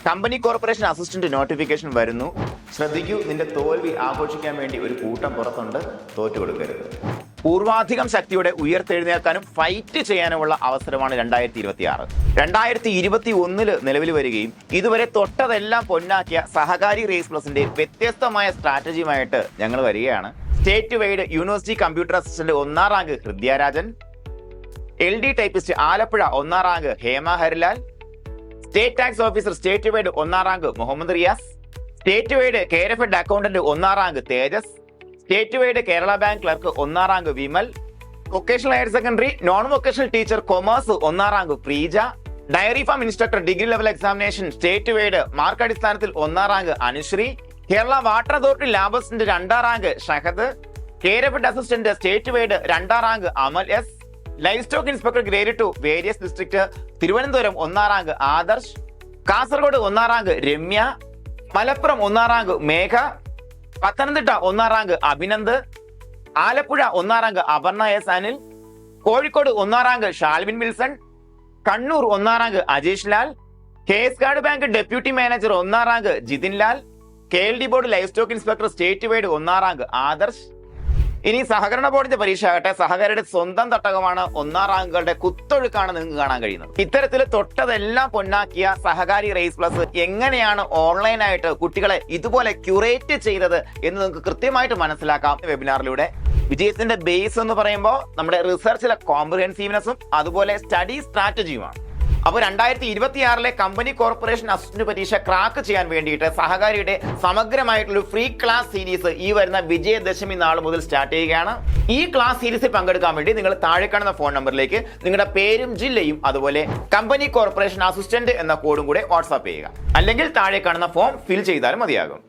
Company corporation assistant notification വരുന്നു. ശ്രദ്ധിക്കൂ, നിന്റെ തോൽവി ആഘോഷിക്കാൻ വേണ്ടി ഒരു കൂട്ടം പുറത്തുണ്ട്. തോറ്റു കൊടുക്കരുത്. പൂർവാധികം ശക്തിയോടെ ഉയർത്തെഴുന്നേൽക്കാനും ഫൈറ്റ് ചെയ്യാനുമുള്ള അവസരമാണ് 2026. 2021 നിലവിൽ വരികയും ഇതുവരെ തൊട്ടതെല്ലാം പൊന്നാക്കിയ സഹകാരി റേസ് പ്ലസിന്റെ വ്യത്യസ്തമായ സ്ട്രാറ്റജിയുമായിട്ട് ഞങ്ങൾ വരികയാണ്. State wide university computer assistant 1ാം rank Hridyarajan, LD typist Alappuzha 1ാം rank Hema Harilal, state tax officer state wide 1ാം rank Muhammad Riyas, state wide KRFED accountant 1ാം rank Tejas, state wide Kerala bank clerk 1ാം rank Vimal, vocational higher secondary non vocational teacher commerce 1ാം rank Preeja, dairy farm instructor degree level examination state wide mark അടിസ്ഥാനത്തിൽ 1ാം rank Anusree, Kerala water authority lab assistant 2ാം rank Shahad, KRFED assistant state wide 2ാം rank അമൽ S, life stock inspector grade 2 various district Thiruvananthapuram 1ാം rank Adarsh, Kasaragod 1ാം rank Ramya, Malappuram 1ാം rank മേഘ, Pathanamthitta 1ാം rank Abhinand, Alappuzha 1ാം rank Aparna S Anil, Kozhikode 1ാം rank Shalvin Wilson, Kannur 1ാം rank Ajesh Lal, KS card bank deputy manager 1ാം rank Jithin Lal, KLD board life stock inspector state wide 1ാം rank Adarsh. ഇനി സഹകരണ ബോർഡിന്റെ പരീക്ഷ ആകട്ടെ, സഹകാരിയുടെ സ്വന്തം തട്ടകമാണ്. 1ാം റാങ്കുകളുടെ കുത്തൊഴുക്കാണ് നിങ്ങൾക്ക് കാണാൻ കഴിയുന്നത്. ഇത്തരത്തിൽ തൊട്ടതെല്ലാം പൊന്നാക്കിയ സഹകാരി റേസ് പ്ലസ് എങ്ങനെയാണ് ഓൺലൈനായിട്ട് കുട്ടികളെ ഇതുപോലെ ക്യൂറേറ്റ് ചെയ്തത് എന്ന് നിങ്ങൾക്ക് കൃത്യമായിട്ട് മനസ്സിലാക്കാം വെബിനാറിലൂടെ. വിജയത്തിന്റെ ബേസ് എന്ന് പറയുമ്പോൾ നമ്മുടെ റിസർച്ചിലെ കോംപ്രിഹെൻസീവ്നെസ്സും അതുപോലെ സ്റ്റഡി സ്ട്രാറ്റജിയുമാണ്. അപ്പോൾ 2026 കമ്പനി കോർപ്പറേഷൻ അസിസ്റ്റന്റ് പരീക്ഷ ക്രാക്ക് ചെയ്യാൻ വേണ്ടിയിട്ട് സഹകാരിയുടെ സമഗ്രമായിട്ടുള്ള ഫ്രീ ക്ലാസ് സീരീസ് ഈ വരുന്ന വിജയദശമി നാൾ മുതൽ സ്റ്റാർട്ട് ചെയ്യുകയാണ്. ഈ ക്ലാസ് സീരീസിൽ പങ്കെടുക്കാൻ വേണ്ടി നിങ്ങൾ താഴെ കാണുന്ന ഫോൺ നമ്പറിലേക്ക് നിങ്ങളുടെ പേരും ജില്ലയും അതുപോലെ കമ്പനി കോർപ്പറേഷൻ അസിസ്റ്റന്റ് എന്ന കോഡും കൂടെ വാട്സാപ്പ് ചെയ്യുക. അല്ലെങ്കിൽ താഴെ കാണുന്ന ഫോം ഫിൽ ചെയ്താലും മതിയാകും.